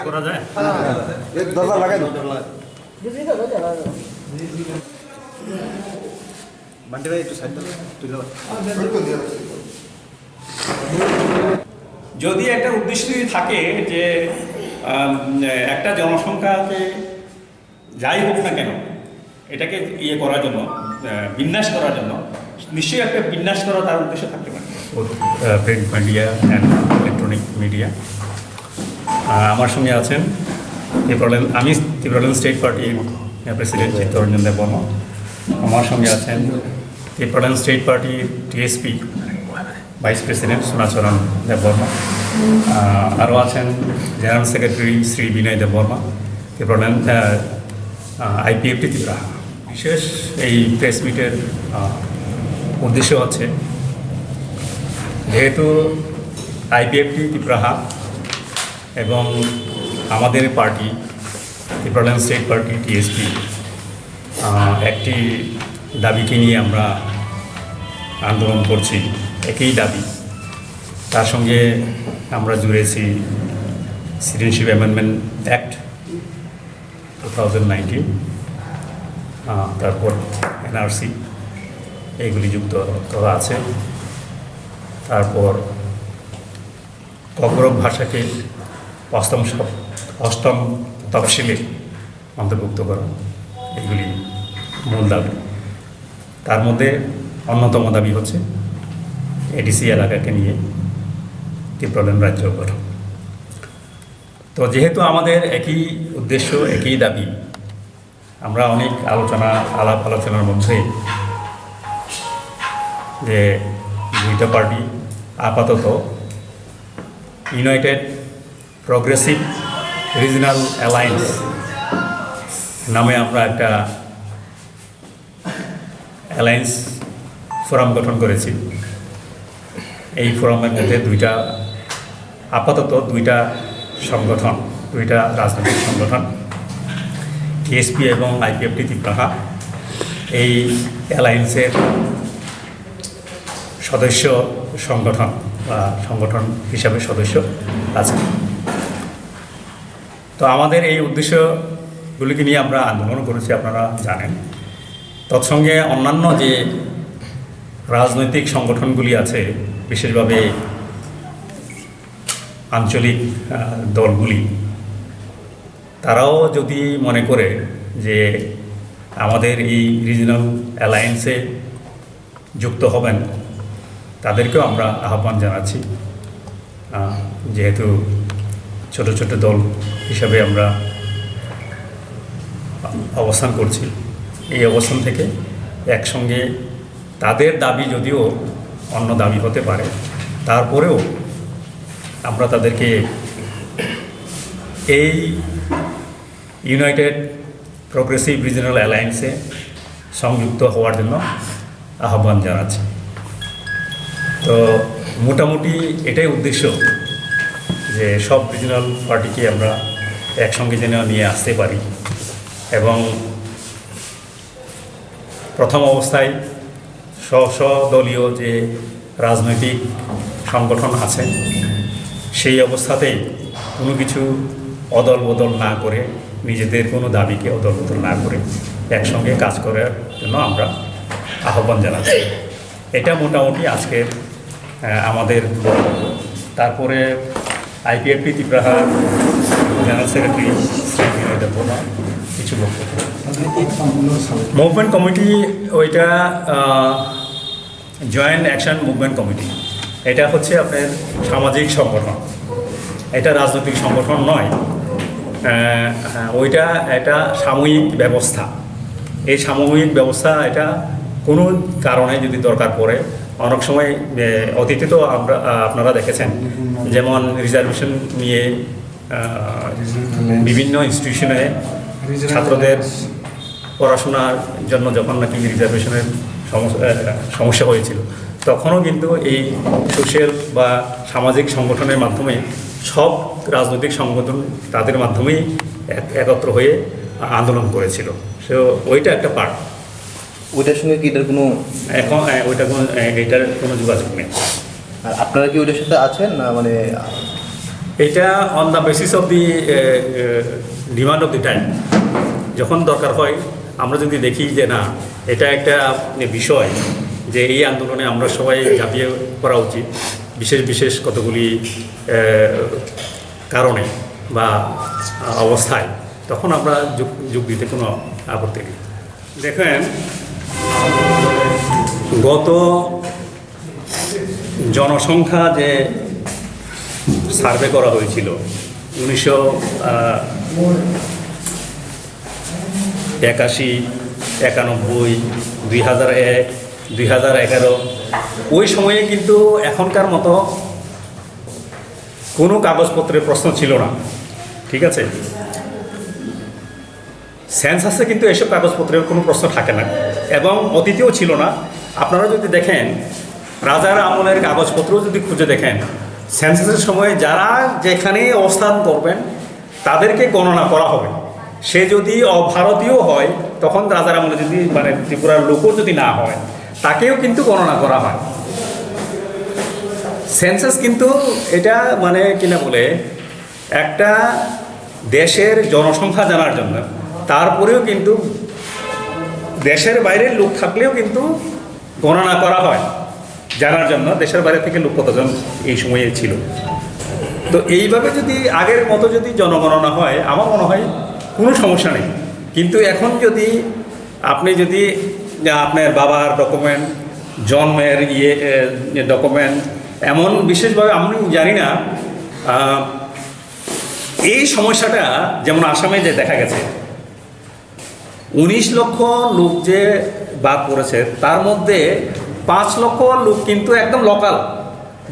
করা যায় বান্টি ভাই একটু সাইড যদি একটা উদ্দেশ্য থাকে যে একটা জনসংখ্যাকে যাই হোক না কেন এটাকে ইয়ে করার জন্য বিন্যাস করার জন্য নিশ্চয়ই একটা বিন্যাস করা তার উদ্দেশ্য থাকতে পারে print media and electronic media. আমার সঙ্গে আছেন আমি ত্রিপুরাল্যান্ড স্টেট পার্টির প্রেসিডেন্ট চিত্তরঞ্জন দেববর্মা। আমার সঙ্গে আছেন ত্রিপুরাল্যান্ড স্টেট পার্টির TSP vice president Sonacharan Debbarma. আরও আছেন general secretary Shri Binoy Debbarma, Tripuraland IPFT Tripura. বিশেষ এই প্রেস মিটের উদ্দেশ্য হচ্ছে যেহেতু আইপিএফটি ত্রিপুরা এবং আমাদের party Tripuraland state party TSP একটি দাবিকে নিয়ে আমরা আন্দোলন করছি, একই দাবি। তার সঙ্গে আমরা জুড়েছি সিটিজেনশিপ অ্যামেন্ডমেন্ট অ্যাক্ট 2019, তারপর এনআরসি এইগুলি যুক্ত করা আছে। তারপর ককবরক ভাষাকে অষ্টম তফসিলে অন্তর্ভুক্ত করা, এগুলি মূল দাবি। তার মধ্যে অন্যতম দাবি হচ্ছে এডিসি এলাকাকে নিয়ে ত্রিপুরাল্যান্ড রাজ্য গঠন। তো যেহেতু আমাদের একই উদ্দেশ্য, একই দাবি, আমরা অনেক আলোচনার মধ্যে যে দুইটা পার্টি আপাতত ইউনাইটেড প্রগ্রেসিভ রিজনাল অ্যালায়েন্স নামে আমরা একটা অ্যালায়েন্স ফোরাম গঠন করেছি। এই ফোরামের মধ্যে আপাতত দুইটা রাজনৈতিক সংগঠন টিএসপি এবং আইপিএফটি ত্রিপুরা এই অ্যালায়েন্সের সদস্য সংগঠন হিসাবে সদস্য আছে। তো আমাদের এই উদ্দেশ্যগুলিকে নিয়ে আমরা আন্দোলন করেছি, আপনারা জানেন। তৎসঙ্গে অন্যান্য যে রাজনৈতিক সংগঠনগুলি আছে, বিশেষভাবে আঞ্চলিক দলগুলি, তারাও যদি মনে করে যে আমাদের এই রিজনাল অ্যালায়েন্সে যুক্ত হবেন, তাদেরকেও আমরা আহ্বান জানাচ্ছি। যেহেতু ছোট ছোট দল হিসাবে আমরা অবস্থান করছি, এই অবস্থান থেকে একসঙ্গে তাদের দাবি যদিও অন্য দাবি হতে পারে, তারপরেও আমরা তাদেরকে এই ইউনাইটেড প্রগ্রেসিভ রিজনাল অ্যালায়েন্সে সংযুক্ত হওয়ার জন্য আহ্বান জানাচ্ছি। তো মোটামুটি এটাই উদ্দেশ্য যে সব রিজনাল পার্টিকে আমরা একসঙ্গে যেন নিয়ে আসতে পারি এবং প্রথম অবস্থায় স্বদলীয় যে রাজনৈতিক সংগঠন আছে সেই অবস্থাতেই কোনো কিছু অদল বদল না করে, নিজেদের কোনো দাবিকে অদল বদল না করে একসঙ্গে কাজ করার জন্য আমরা আহ্বান জানাচ্ছি। এটা মোটামুটি আজকের আমাদের বক্তব্য। তারপরে IPFT Tripura general secretary Shri Binoy Debbarma কিছু বক্তব্য। মুভমেন্ট কমিটি ওইটা জয়েন্ট অ্যাকশন মুভমেন্ট কমিটি, এটা হচ্ছে আপনার সামাজিক সংগঠন, এটা রাজনৈতিক সংগঠন নয়। ওইটা একটা সাময়িক ব্যবস্থা। এই সাময়িক ব্যবস্থা এটা কোনো কারণে যদি দরকার পড়ে, অনেক সময় অতীতে তো আপনারা দেখেছেন, যেমন রিজার্ভেশন নিয়ে বিভিন্ন ইনস্টিটিউশনে ছাত্রদের পড়াশোনার জন্য যখন নাকি রিজার্ভেশনের সমস্যা হয়েছিল, তখনও কিন্তু এই সোশ্যাল বা সামাজিক সংগঠনের মাধ্যমে সব রাজনৈতিক সংগঠন তাদের মাধ্যমেই একত্র হয়ে আন্দোলন করেছিল। সো ওইটা একটা পার্ট। ওইটার সঙ্গে কি এটার কোনো এখন ওইটা কোনো এটার কোনো যোগাযোগ নেই। আর আপনারা কি ওইটার সাথে আছেন না মানে এটা on the basis of the demand of the time, যখন দরকার হয় আমরা যদি দেখি যে না এটা একটা বিষয় যে এই আন্দোলনে আমরা সবাই ঝাঁপিয়ে পড়া উচিত বিশেষ বিশেষ কতগুলি কারণে বা অবস্থায়, তখন আমরা যোগ দিতে কোনো আপত্তি নেই। দেখেন, গত জনসংখ্যা যে সার্ভে করা হয়েছিল 1981, 91, 2001, 2011, ওই সময়ে কিন্তু এখনকার মতো কোনো কাগজপত্রের প্রশ্ন ছিল না, ঠিক আছে? সেন্সাসে কিন্তু এসব কাগজপত্রের কোনো প্রশ্ন থাকে না এবং অতীতেও ছিল না। আপনারা যদি দেখেন রাজার আমলের কাগজপত্র যদি খুঁজে দেখেন, সেন্সাসের সময় যারা যেখানে অবস্থান করবেন তাদেরকে গণনা করা হবে। সে যদি অভারতীয় হয়, তখন রাজার আমলে যদি মানে ত্রিপুরার লোকও যদি না হয়, তাকেও কিন্তু গণনা করা হয়। সেন্সাস কিন্তু এটা মানে কিনা বলে একটা দেশের জনসংখ্যা জানার জন্য, তারপরেও কিন্তু দেশের বাইরের লোক থাকলেও কিন্তু গণনা করা হয় জানার জন্য দেশের বাইরে থেকে লোক কতজন এই সময়ে ছিল। তো এইভাবে যদি আগের মতো যদি জনগণনা হয়, আমার মনে হয় কোনো সমস্যা নেই। কিন্তু এখন যদি আপনি যদি আপনার বাবার ডকুমেন্ট, জন্মের ডকুমেন্ট, এমন বিশেষভাবে আমি জানি না, এই সমস্যাটা যেমন আসামে যে দেখা গেছে 19 লক্ষ লোক যে বাদ পড়েছে, তার মধ্যে 5 লক্ষ লোক কিন্তু একদম লোকাল,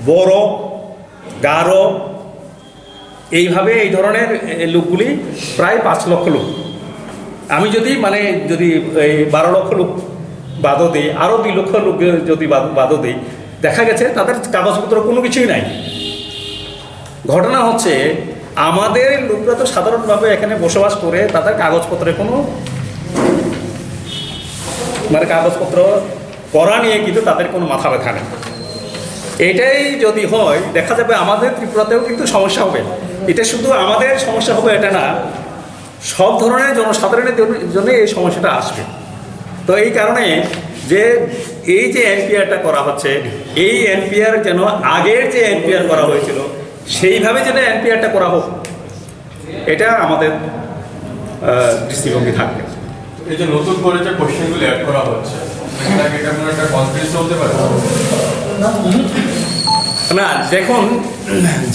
বড়ো, গারো, এইভাবে এই ধরনের লোকগুলি প্রায় 5 লক্ষ লোক। আমি যদি মানে যদি এই 12 লক্ষ লোক বাদও দিই, আরও 2 লক্ষ লোক যদি বাদও দিই, দেখা গেছে তাদের কাগজপত্র কোনো কিছুই নাই। ঘটনা হচ্ছে আমাদের লোকরা তো সাধারণভাবে এখানে বসবাস করে তাদের কাগজপত্রে কোনো মানে কাগজপত্র করা নিয়ে কিন্তু তাদের কোনো মাথা ব্যথা নেই। এটাই যদি হয়, দেখা যাবে আমাদের ত্রিপুরাতেও কিন্তু সমস্যা হবে। এটা শুধু আমাদের সমস্যা হবে এটা না, সব ধরনের জনসাধারণের জন্য এই সমস্যাটা আসবে। তো এই কারণে যে এই যে এনপিআরটা করা হচ্ছে, এই এনপিআর যেন আগের যে এনপিআর করা হয়েছিল সেইভাবে যেন এনপিআরটা করা হোক, এটা আমাদের দৃষ্টিভঙ্গি থাকবে। এই যে নতুন করে যে কোশ্চেনগুলো অ্যাড করা হচ্ছে, এটা কোনো একটা কনফিডেন্স হতে পারে না? দেখুন,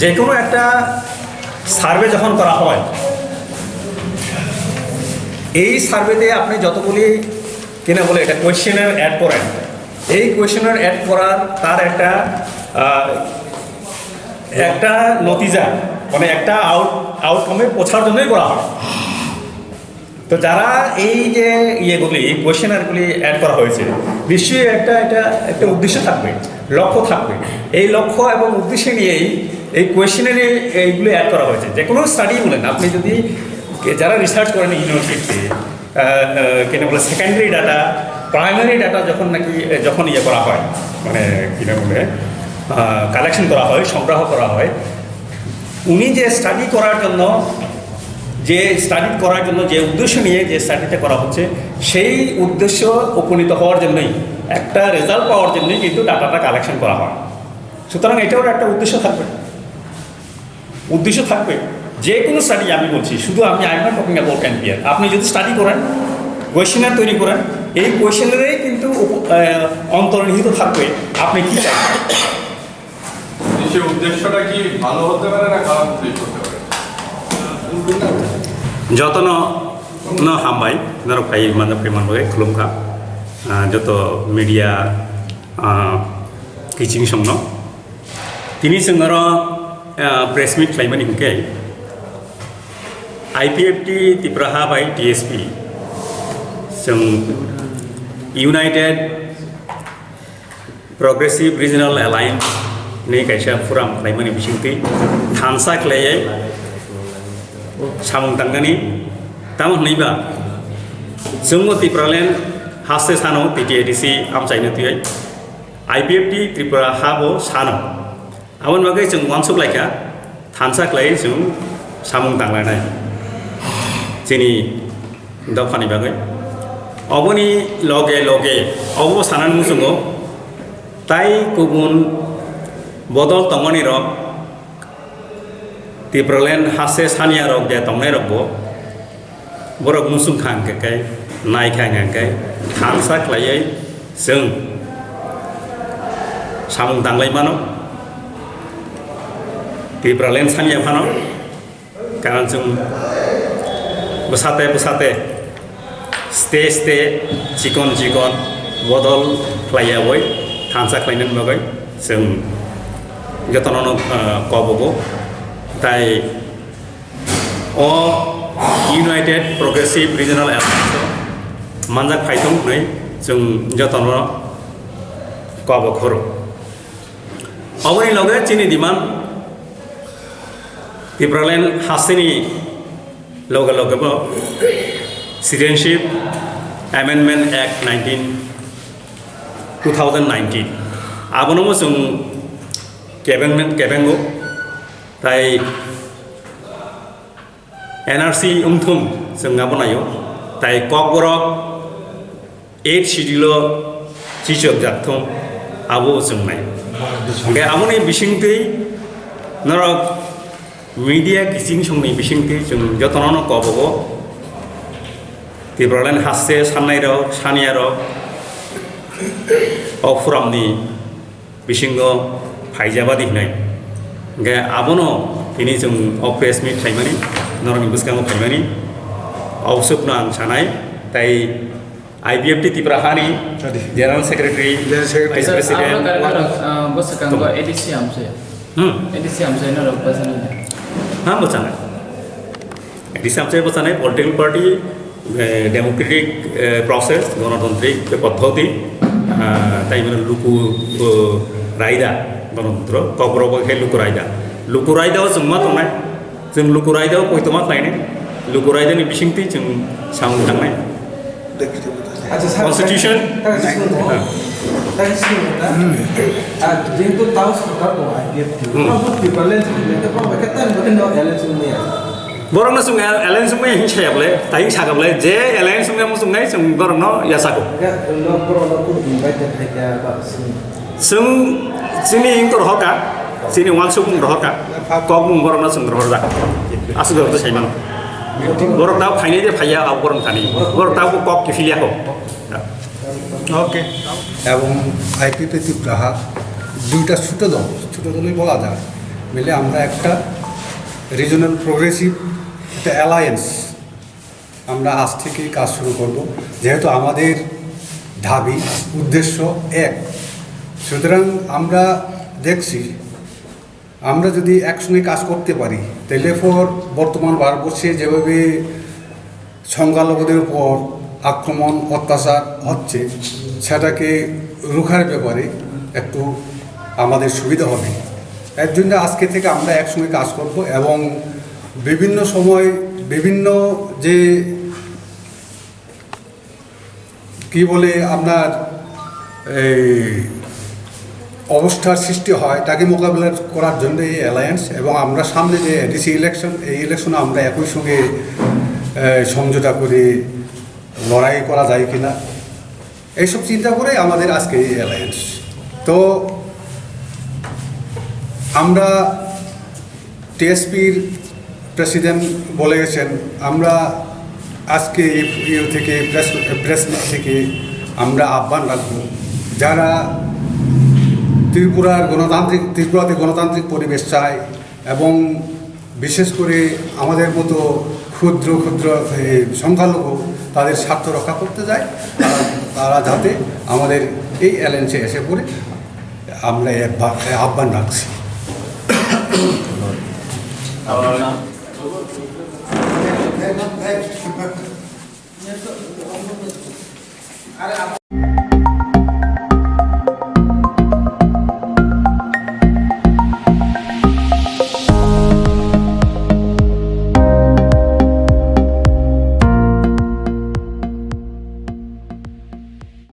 যে কোনো একটা সার্ভে যখন করা হয়, এই সার্ভেতে আপনি যতগুলি কিনা বলে এটা কোয়েশ্চেনের অ্যাড করেন, এই কোয়েশ্চেনের অ্যাড করার তার একটা নতিজা মানে একটা আউটকামে পৌঁছার জন্যই করা হয়। তো যারা এই যে ইয়েগুলি কোয়েশ্চেনারগুলি অ্যাড করা হয়েছে, নিশ্চয়ই একটা উদ্দেশ্য থাকবে, লক্ষ্য থাকবে। এই লক্ষ্য এবং উদ্দেশ্য নিয়েই এই কোয়েশ্চেনারে এইগুলি অ্যাড করা হয়েছে। যে কোনো স্টাডি বলেন, আপনি যদি যারা রিসার্চ করেন ইউনিভার্সিটিতে, কিনা বলে সেকেন্ডারি ডাটা, প্রাইমারি ডাটা যখন ইয়ে করা হয়, মানে কিনা বলে কালেকশন করা হয়, সংগ্রহ করা হয়, উনি যে স্টাডি করার জন্য যে উদ্দেশ্য নিয়ে যে স্টাডিটা করা হচ্ছে, সেই উদ্দেশ্য উপনীত হওয়ার জন্যই, একটা রেজাল্ট পাওয়ার জন্যই কিন্তু ডাটাটা কালেকশন করা হয়। সুতরাং এটাও একটা উদ্দেশ্য থাকবে। যে কোনো স্টাডি আমি বলছি, শুধু I am not talking about NPR. আপনি যদি স্টাডি করেন, কোয়েশ্চেনার তৈরি করেন, এই কোয়েশ্চেনারেই কিন্তু অন্তর্নিহিত থাকবে আপনি কী চান। সেই উদ্দেশ্যটা কি ভালো হতে পারে না খারাপ হতে পারে? যতন হামবাই ধরো ভাই মানে প্রেমান বলে খুলুমখা যত মিডিয়া কিচিং সংন তিনি जोङो प्रेस मिट खालामनानै हिंखे आईपीएफटी त्रिपुरा बाय टीएसपी जों यूनाइटेड प्रोग्रेसिव रिजनल एलायंस नि कायसा फुराम खालामनानै बिसिंथि थानसा खालायै सामुं थांनानै Tama hniba Sungmo Tipraland Hasse Sano TTADC Amchaina Tuyai IPFT Tripura Habo Sano Awan bagai jeng wansuk laika Thansa klai jeng samung tanglanai Jini Dapani bagai Oboni loge Obo sanan musungo Tai kubun Bodol tongoni rok Tipraland Hasse Sania rok dia tongnai rok bo Borok musung khang kai nai khang kai Thansa klai jeng samung tanglai mano Tipraland Sania phano Karan jeng Besate Stay Chikon Bodol klaya boy Thansa klainan bagai jeng jotonono kobogo tai o United Progressive Regional Alliance manjak phaitung nei jeng jotonono kobokhoro Oboni loge chini diman Tipraland Hassini loge bo Citizenship Amendment Act 2019 abono jeng kebengo tai NRC umthum jeng abonayo tai kokborok 8 schedule chichok jakthum abo jengnai ge amoni bisingtei norok media kising songni bisingtei jeng jotonono kobogo Tipraland Hasse Sanai rok Sania rok Furamni Bisingo Paijabadi Nai Ga Abono ini jeng press meet Taimani Norang Buskamo Taimani Supnang Sanai Tai IPFT Tiprahani General Secretary Vice President Bos kanggo edisi amse ini rok pasana हाँ बचाना edisi amse bachana political party democratic process গণতান্ত্রিক পদ্ধতি তাই মানে লুকু রায়দা গণতন্ত্র কবরব হে লুকু রায়দাও জমা তংनाय जों लुकु रायदाव पयतमा खायनाय लुकु रायदानि बिसिंथि जों सामु थांनाय Constitution যেহেতু তাও সরকার তো IPFT Tipraland itu kok berkaitan dengan alliance ini Borong na sungai alliance sungai hin chayable tai sagable je alliance sungai mu sungai sung borong no ya sago enggak lo perlu invite aja Pak sung sini hing tor hoka sini wang sung rohka kok mu borong na sung rohka asu do to saiman borong tau khaine je phaya au borong thani borong tau kok kifilia ko ওকে এবং IPP Tripura দুইটা ছোট দলই বলা যায় মিলে আমরা একটা regional progressive একটা অ্যালায়েন্স আমরা আজ থেকেই কাজ শুরু করব যেহেতু আমাদের দাবি উদ্দেশ্য এক সুতরাং আমরা দেখছি আমরা যদি একসঙ্গে কাজ করতে পারি তাহলে বর্তমান ভারতবর্ষে যেভাবে সংখ্যালঘুদের উপর আক্রমণ অত্যাচার হচ্ছে সেটাকে রুখার ব্যাপারে একটু আমাদের সুবিধা হবে এর জন্য আজকে থেকে আমরা একসঙ্গে কাজ করব এবং বিভিন্ন সময় বিভিন্ন যে কি বলে আপনার এই অবস্থার সৃষ্টি হয় তাকে মোকাবিলা করার জন্য এই অ্যালায়েন্স এবং আমরা সামনে যে ডিসি ইলেকশন এই ইলেকশনে আমরা একই সঙ্গে সমঝোতা করে লড়াই করা যায় কিনা এইসব চিন্তা করে আমাদের আজকে এই অ্যালায়েন্স তো আমরা টিএসপির প্রেসিডেন্ট বলে গেছেন আমরা আজকে এই থেকে প্রেস থেকে আমরা আহ্বান রাখব যারা ত্রিপুরাতে গণতান্ত্রিক পরিবেশ চায় এবং বিশেষ করে আমাদের মতো ক্ষুদ্র সংখ্যালঘু তাদের স্বার্থ রক্ষা করতে যায় তারা যাতে আমাদের এই অ্যালায়েন্সে এসে পড়ে আমরা আহ্বান রাখছি